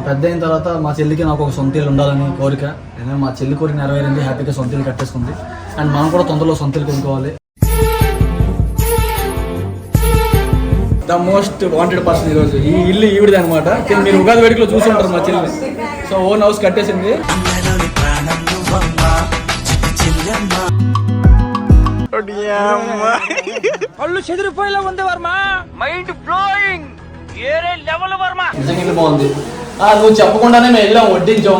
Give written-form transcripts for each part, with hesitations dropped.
పెద్ద అయిన తర్వాత మా చెల్లికి నాకు ఒక సొంత ఇల్లు ఉండాలని కోరిక. మా చెల్లి కోరిక నెరవేరింది, హ్యాపీగా సొంత ఇల్లు కట్టేసుకుంది. అండ్ మనం కూడా తొందరలో సొంత ఇల్లు కొనుక్కోవాలి. ద మోస్ట్ వాంటెడ్ పర్సన్ ఈరోజు ఈ ఇల్లు ఈవిడిది అనమాట. మీరు ఉగాది వేడుకలో చూసి ఉంటారు మా చెల్లి. సో ఓన్ హౌస్ కట్టేసింది. కళ్ళు చెదిరిపోయేలా ఉంది వర్మ, మైండ్ బ్లోయింగ్, వేరే లెవెల్ వర్మ. నిజంగా బాగుంది. నువ్వు చెప్పకుండానే మేము వెళ్ళాం, వడ్డించాం,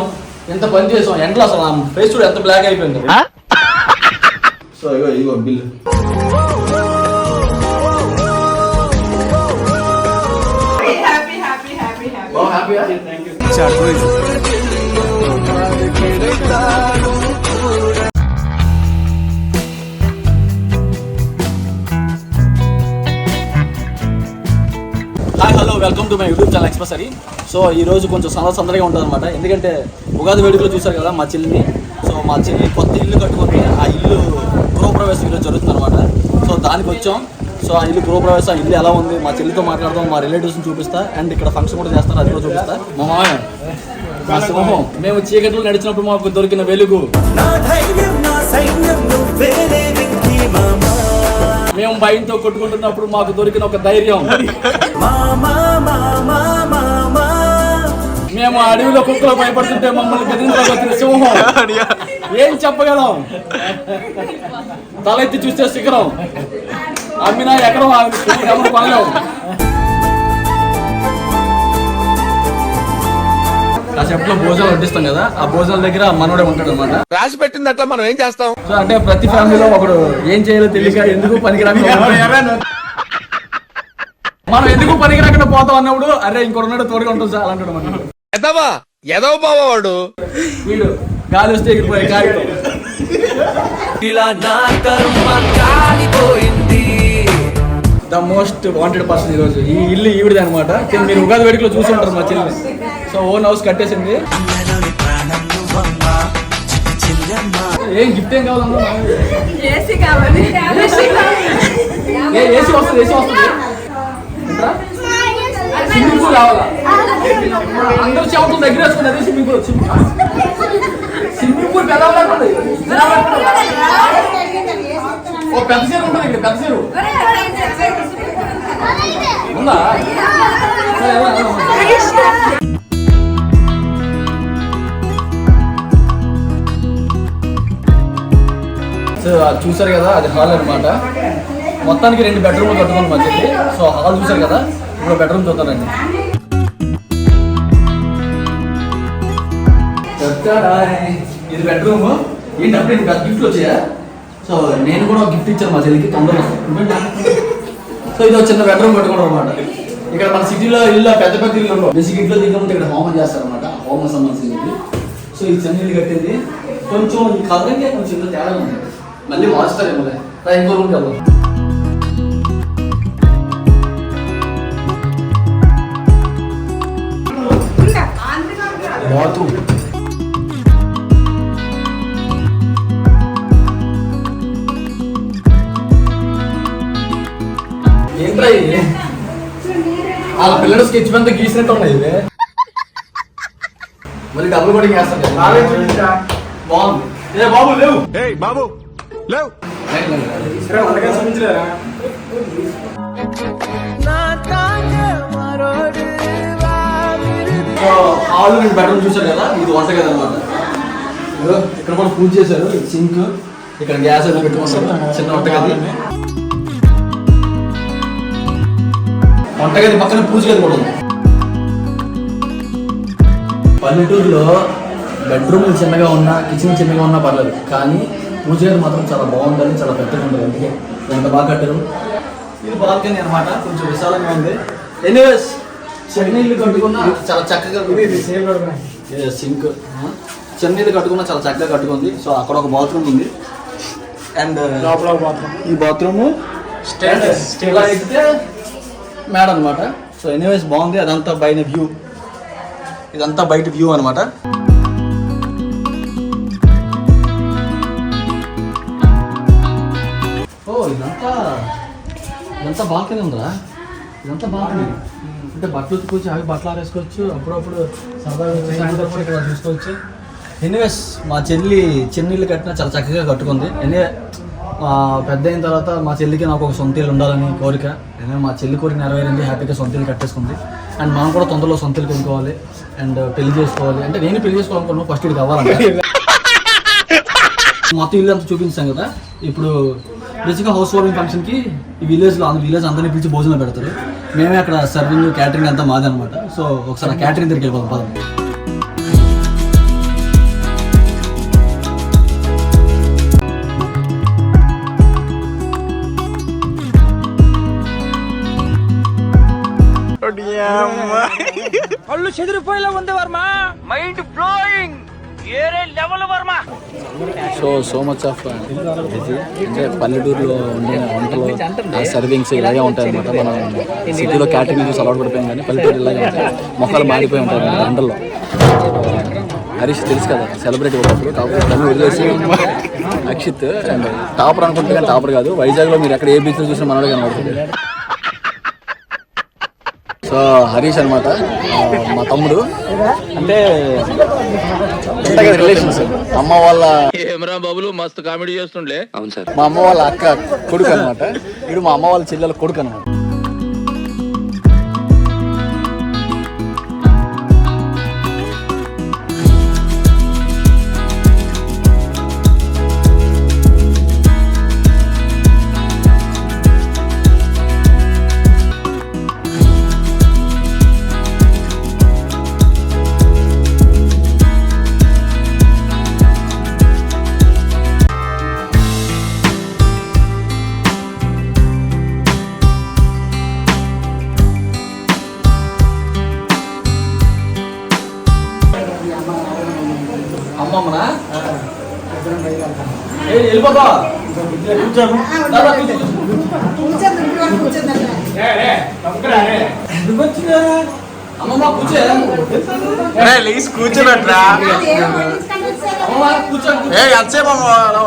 ఎంత పని చేసాం. ఎంట్లో అసలు ఫేస్ చూడు ఎంత బ్లాక్ అయిపోయింది. సో ఇగో bill. Hi hello, welcome to my YouTube channel ఎక్స్ప్రెసరీ. సో ఈ రోజు కొంచెం సందడిగా ఉంటుంది అనమాట. ఎందుకంటే ఉగాది వేడుకలు చూశారు కదా మా చెల్లిని. సో మా చెల్లి కొత్త ఇల్లు కట్టుకొని ఆ ఇల్లు గృహప్రవేశం ఈరోజు జరుగుతుంది అనమాట. సో దానికి వచ్చాం. సో ఆ ఇల్లు గృహప్రవేశం, ఇల్లు ఎలా ఉంది మా చెల్లితో మాట్లాడదాం, మా రిలేటివ్స్ని చూపిస్తా. అండ్ ఇక్కడ ఫంక్షన్ కూడా చేస్తారు, అది కూడా చూపిస్తా. మా మామయ్య మా సింహం, మేము చీకట్లో నడిచినప్పుడు మాకు దొరికిన వెలుగు, మేము భయంతో కొట్టుకుంటున్నప్పుడు మాకు దొరికిన ఒక ధైర్యం, మేము అడవిలో కుక్కలు భయపడుతుంటే మమ్మల్ని బెదిరించగలిగిన సింహం. ఏం చెప్పగలం? తలెత్తి చూస్తే శిఖరం, అమ్మినా ఎకరం ఎవరు పనలేం. కాసేపట్లో భోజనాలు వడ్డిస్తాం కదా, ఆ భోజనాల దగ్గర మనోడే ఉంటాడు అనమాట. రాసి పెట్టింది అట్లా మనం ఏం చేస్తాం. సో అంటే ప్రతి ఫ్యామిలీలో ఒకడు ఏం చేయాలో తెలియక ఎందుకు పనికిరాక మనం ఎందుకు పనికిరాకుండా పోతాం అన్నప్పుడు అరే ఇంకొన్నాడు తోడుగా ఉంటుంది సార్ అంటాడు. మనం ఎదవ బావాడు వీడు గాలి వస్తే ఎగిరిపోయే కాగితం. ద మోస్ట్ వాంటెడ్ పర్సన్ ఈరోజు ఈ ఇల్లు ఈవిడిది అనమాట. మీరు ఉగాది వేడుకలో చూసి ఉంటారు మా చెల్లి. సో ఓన్ హౌస్ కట్టేసింది. ఏం గిఫ్ట్ ఏం కావాలన్నా? ఏసీ కావాలి. ఏసీ వస్తుంది, ఏసీ వస్తుంది. స్విమ్మింగ్ పూల్ కావాలా? అందరూ చెవులు దగ్గర వేసుకుని అదే స్విమ్మింగ్ పూల్. స్విమ్మింగ్ పూల్ పెద్ద ఓ పెద్ద చీర ఉంటుంది ఇక్కడ, పెద్ద చీర ఉందా? సో చూసారు కదా, అది హాల్ అనమాట. మొత్తానికి 2 బెడ్రూమ్లు కట్టుకోండి మంచిది. సో హాల్ చూసారు కదా, ఇప్పుడు బెడ్రూమ్ చూద్దానండి. ఇది బెడ్రూమ్. ఏంటి అప్పుడు ఇది గిఫ్ట్లు వచ్చాయా? సో నేను కూడా గిఫ్ట్ ఇచ్చాను మా చెల్లికి, తొందరగా. సో ఇది ఒక చిన్న బెడ్రూమ్ కట్టుకోవడం అనమాట. ఇక్కడ మన సిటీలో ఇల్లు పెద్ద పెద్ద ఇల్లు ఉండవు. బేసిక్ ఇంట్లో దిగముందు ఇక్కడ హోమం చేస్తారనమాట, హోమం సంబంధించింది. సో ఈ చిన్న ఇల్లు కట్టేది కొంచెం ఈ కలరింగ్ కొంచెం ఇంట్లో తేడా ఉంది. మళ్ళీ మారుస్తారేమో, ఇంకో రూమ్కి వెళ్దాం. బాత్రూమ్ ఏంట్రా ఇది? వాళ్ళ పిల్లలు స్కెచ్ పెంత గీసినట్టు ఉన్నాయి ఇవి. మళ్ళీ డబ్బులు కూడా వేస్తాను. బాగుంది. ఏ బాబు లేవు, బాబు లేవు. హాల్ 2 బెడ్రూమ్ చూసారు కదా, ఇది వంటగది అనమాట. ఇక్కడ కూడా పూజ చేశారు. సింక్, ఇక్కడ గ్యాస్ ఏదో పెట్టుకుంటారు. చిన్న వంటగది. వంటగది పక్కన పూజ గది కూడా ఉంది. పల్లెటూరులో బెడ్రూమ్ చిన్నగా ఉన్నా, కిచెన్ చిన్నగా ఉన్నా పర్లేదు, కానీ పూజ గది మాత్రం చాలా బాగుంటుంది, చాలా పెద్దగా ఉంటుంది. అందుకే ఎంత బాగా కట్టారు. ఇది బాల్కనీ అనమాట, కొంచెం విశాలంగా ఉంది. ఎనీవేస్ చిన్న ఇల్లు కట్టుకున్నా చాలా చక్కగా సింక్, చిన్న ఇల్లు కట్టుకున్నా చాలా చక్కగా కట్టుకుంది. సో అక్కడ ఒక బాత్రూమ్ ఉంది. అండ్ ఈ బాత్రూమ్ ఇలా ఎక్కితే మేడం అనమాట. సో ఎనీవేస్ బాగుంది. అదంతా బయట వ్యూ, ఇదంతా బయట వ్యూ అనమాట. ఓ ఇదంతా బాల్కనీ ఉందా? ఇదంతా బాల్కనీ. అంటే బట్టలు ఉతుకోవచ్చు, అవి బట్టలు ఆరేసుకోవచ్చు, అప్పుడప్పుడు సరదాగా సాయంత్రం కూడా ఇక్కడ చూసుకోవచ్చు. ఎనీవేస్ మా చెల్లి చెన్నీళ్ళు కట్టినా చాలా చక్కగా కట్టుకుంది. పెద్ద అయిన తర్వాత మా చెల్లికి నాకు ఒక సొంత ఇల్లు ఉండాలని కోరిక. మా చెల్లి కోరిక నెరవేరింది, హ్యాపీగా సొంత ఇల్లు కట్టేసుకుంది. అండ్ మనం కూడా తొందరలో సొంత ఇల్లు కొనుక్కోవాలి అండ్ పెళ్లి చేసుకోవాలి. అంటే నేను పెళ్లి చేసుకోవాలనుకున్నాను, ఫస్ట్ ఇది కావాలంటే మొత్తం ఇల్లు అంతా చూపించాం కదా. ఇప్పుడు బేసిక్గా హౌస్ వార్మింగ్ ఫంక్షన్కి ఈ విలేజ్ అందరినీ పిలిచి భోజనం పెడతారు. మేమే అక్కడ సర్వింగ్ క్యాటరింగ్ అంతా మాది అనమాట. సో ఒకసారి క్యాటరింగ్ దగ్గరికి వెళ్ళిపోతాం పదం. కళ్ళు చెదిరిపోయేలా ఉంది వర్మ, మైండ్ బ్లోయింగ్, ఏరే level Varma. So much of అంటే పల్లెటూరులో ఉండే వంటలు సర్వింగ్స్ ఇలాగే ఉంటాయి అనమాట. మనం సిటీలో క్యాటరింగ్ చూసి అలవాటు పడిపోయాం, కానీ పల్లెటూరు ఇలాగే ఉంటాయి. మొక్కలు మారిపోయి ఉంటాయి ఎండల్లో. హరీష్ తెలుసు కదా, సెలబ్రిటీ ఒకప్పుడు. కాకపోతే తను వదిలేసి అక్షిత్ అండ్ టాపర్ అనుకుంటే, కానీ టాపర్ కాదు. వైజాగ్లో మీరు ఎక్కడ ఏ బీచ్లో చూసినా మనోడే కనబడుతుంది. సో హరీష్ అనమాట మా తమ్ముడు. అంటే రిలేషన్స్ అమ్మ వాళ్ళ ఏమరా బాబులు మస్తు కామెడీ చేస్తుండే. అవును సార్. మా అమ్మ వాళ్ళ అక్క కొడుకు అనమాట. వీడు మా అమ్మ వాళ్ళ చెల్లెల కొడుకు అనమాట. అమ్మమ్మనా వెళ్ళిపోతా అమ్మమ్మ కూర్చో, కూర్చోబెట్రా అమ్మమ్మ కూర్చో, ఎంతసేపు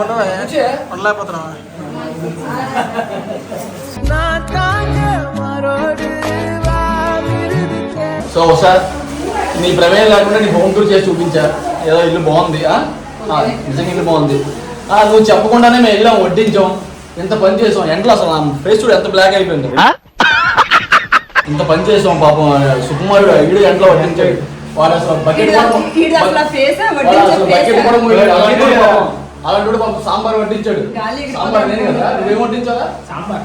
కూర్చో. ఉండలేకపోతున్నా. సో ఒకసారి నీ ప్రమేయం లేకుండా నీ హోమ్ టూర్ చేసి చూపించా. ఏదో ఇల్లు బాగుంది, నిజంగా ఇల్లు బాగుంది. నువ్వు చెప్పకుండానే మేము వెళ్ళాం, వడ్డించాం, ఇంత పని చేసాం. ఎంట్లో అసలు ఫేస్ చూడు ఎంత బ్లాక్ అయిపోయింది. ఇంత పని చేసాం. పాపం సుకుమారుడు ఈడు ఎంట్లో వడ్డించాడు. వాడు అసలు బకెట్ కూడా మూయలేడు. అలాంటి పాపం సాంబార్ వడ్డించాడు. సాంబార్ నేను కదా, నువ్వేం వడ్డించాలా? సాంబార్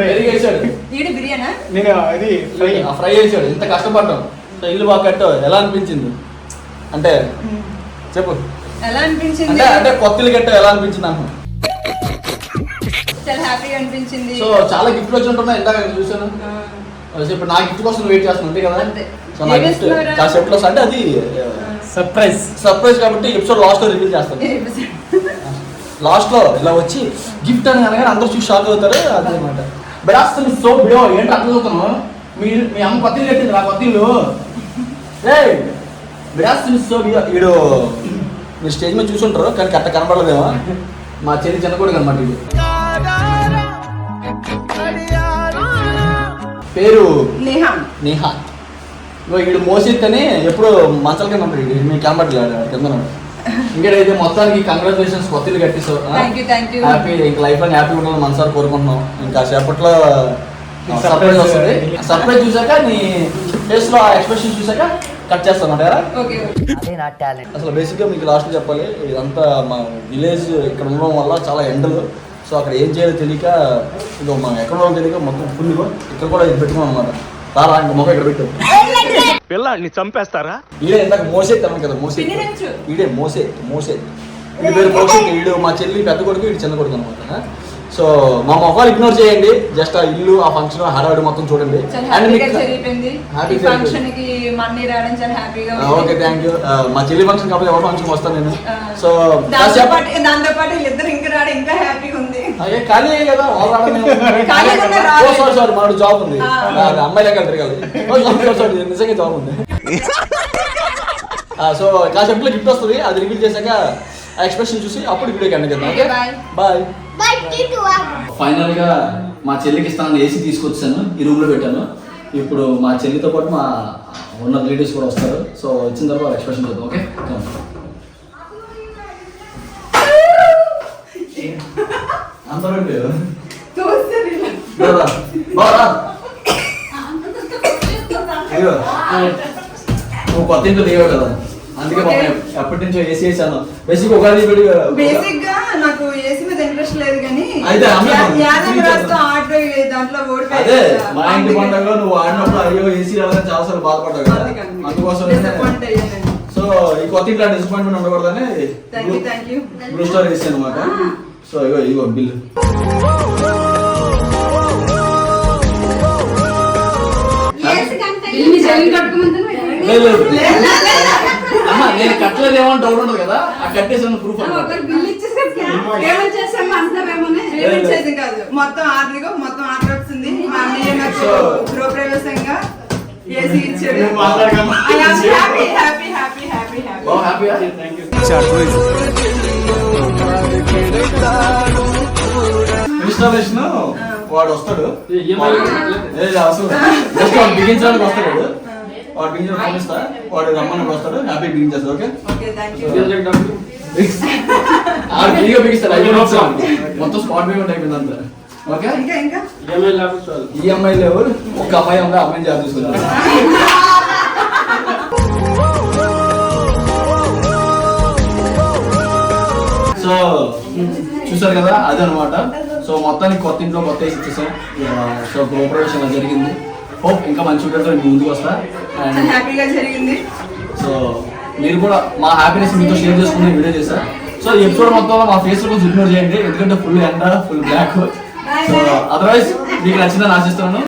పెరిగేసాడు, ఫ్రై చేసాడు. ఇంత కష్టపడ్డాం. సో ఇల్లు బాగా కట్టావు. ఎలా అనిపించింది? అంటే చెప్పు, ఎలా అనిపించింది? అంటే కొత్త ఇల్లు కట్టావు, ఎలా అనిపించింది అంటున్నా. చాలా హ్యాపీగా అనిపించింది. సో చాలా గిఫ్ట్లు వచ్చి ఉంటున్నాయి, ఇందాక నేను చూసాను. ఇప్పుడు నా గిఫ్ట్ కోసం వెయిట్ చేస్తున్నాను, అంతే కదా. సో నా గిఫ్ట్ కాసేపట్లో వస్తా. అంటే అది సర్ప్రైజ్ కాబట్టి ఎపిసోడ్ లాస్ట్ లో రివీల్ చేస్తాను. లాస్ట్ లో ఇలా వచ్చి గిఫ్ట్ అని అనగానే అందరూ చూసి షాక్ అవుతారు. అదనమాట. బట్ అసలు సో బిడో ఏంటి అర్థం అవుతున్నావు? మీ అమ్మ కొత్త ఇల్లు కట్టింది, నా కొత్త ఇల్లు. సో వీడు మీరు స్టేజ్ మీద చూసుంటారు, కానీ కరెక్ట్ కనపడలేదేమో. మా చెల్లి చిన్న కొడుకు అనమాట. వీడు పేరు నేహా. వీడు మోసిత్ అని ఎప్పుడు మంచాల కింద ఉంటాడు. మీకు కనబడలేదు కింద. ఇంకేదైతే మొత్తానికి కంగ్రాచులేషన్స్, కొత్త ఇల్లు కట్టిస్తావు. హ్యాపీ, ఇంకా లైఫ్ లో హ్యాపీ ఉండాలని మనసారి కోరుకుంటున్నాం. ఇంకా సేపట్లో సర్ప్రైజ్ వస్తుంది. సర్ప్రైజ్ చూసాక నీ ఫేస్ లో ఎక్స్ప్రెషన్ చూసాక కట్ చేస్తాను అంటారా? అసలు బేసిక్ గా మీకు లాస్ట్ చెప్పాలి, ఇదంతా మా విలేజ్ ఇక్కడ ఉండడం వల్ల చాలా ఎండలు. సో అక్కడ ఏం చేయాలో తెలియక, ఇదో మా ఎక్కడ తెలియక మొత్తం ఫుల్ ఇక్కడ కూడా ఇది పెట్టుకున్నాం అనమాట. రారా ఇంకా మొక్క ఇక్కడ పెట్టు. పిల్లాడిని చంపేస్తారా? ఈడే ఇందాక మోసే తను కదా, మోసే ఈడే మోసే వీడి పేరు మోసే. వీడు మా చెల్లి పెద్ద కొడుకు, వీడు చిన్న కొడుకు అనమాట. సో మా మొక్కలు ఇగ్నోర్ చేయండి, జస్ట్ ఆ ఇల్లు, ఆ ఫంక్షన్, హడావిడి మొత్తం చూడండి. Okay, thank you. మా చెల్లి ఫంక్షన్ కాబట్టి ఎవరి ఫంక్షన్ వస్తాను నేను. సో ఖాళీ కదా, సారీ మన జాబ్ ఉంది, అమ్మాయిలే తిరగాలి. నిజంగా జాబ్ ఉంది. సో కాసేపులో గిఫ్ట్ వస్తుంది, అది రివీల్ చేశాక ఎక్స్ప్రెషన్ చూసి అప్పుడు వీడియో కండి కదా. Okay bye. ఫైనల్ గా మా చెల్లికి ఇస్తాను ఏసీ తీసుకొచ్చాను, ఈ రూమ్ లో పెట్టాను. ఇప్పుడు మా చెల్లితో పాటు మా ఉన్న రిలేటివ్స్ కూడా వస్తారు. సో వచ్చిన తర్వాత ఎక్స్ప్రెషన్ చూద్దాం. ఓకే అంతరండి నువ్వు కొత్త ఇంట్లో దిగావు కదా, అందుకే ఎప్పటి నుంచో ఏసీ వేసాను. బేసిక్ ఒక బేసిక్ గా నాకు ఏసీ మీద ఇంట్రెస్ట్ లేదు కానీ అయితే దాంట్లో అదే మా ఇంటి పండుగ నువ్వు ఆడినప్పుడు అయ్యో ఏసీ రాదని చాలా సార్లు బాధపడ్డావు కదా, అందుకోసం సో ఈ కొత్త ఇంట్లో డిసప్పాయింట్మెంట్ ఉండకూడదని బ్లూ స్టార్ ఏసీ అనమాట. సో ఇగో బిల్లు నేను కట్టలేదేమో డౌట్ ఉండదు కదా, ఆ కట్టేసాను ప్రూఫ్ కాదు. మొత్తం ఆర్డర్ మొత్తం ఆర్డర్ వచ్చింది. మా అన్నయ్య నాకు గృహప్రవేశంగా ఏసీ ఇచ్చాడు. ఇన్స్టాలేషన్ వాడు వస్తాడు, బిగించడానికి వస్తాడు. వాడు బిగించడం ఫోన్ ఇస్తా, వాడు రమ్మని వస్తాడు, హ్యాపీ బిగించేస్తాడు. ఓకే ఫ్రీగా బిగిస్తాడు, మొత్తం స్పాట్ పేమెంట్ అయిపోయింది అంతా. ఓకే ఈఎంఐ లేవు, ఒక అమ్మాయి ఉంది, అమ్మాయిని జాబ్ తీసుకుంటారు. సో చూసారు కదా, అదే అనమాట. సో మొత్తానికి కొత్త ఇంట్లో కొత్త వేసి ఇచ్చేసాం. సో గృహప్రవేశం అలా జరిగింది. హోప్ ఇంకా మంచి వీడియోతో ముందుకు వస్తా. అండ్ హ్యాపీగా జరిగింది. సో మీరు కూడా మా హ్యాపీనెస్ మీతో షేర్ చేసుకునే వీడియో చేశా. సో ఈ ఎపిసోడ్ మొత్తంలో మా ఫేస్ కొంచెం ఇగ్నోర్ చేయండి, ఎందుకంటే ఫుల్ ఎండ, ఫుల్ బ్లాక్. సో అదర్వైజ్ మీకు నచ్చిందని ఆశిస్తున్నాను.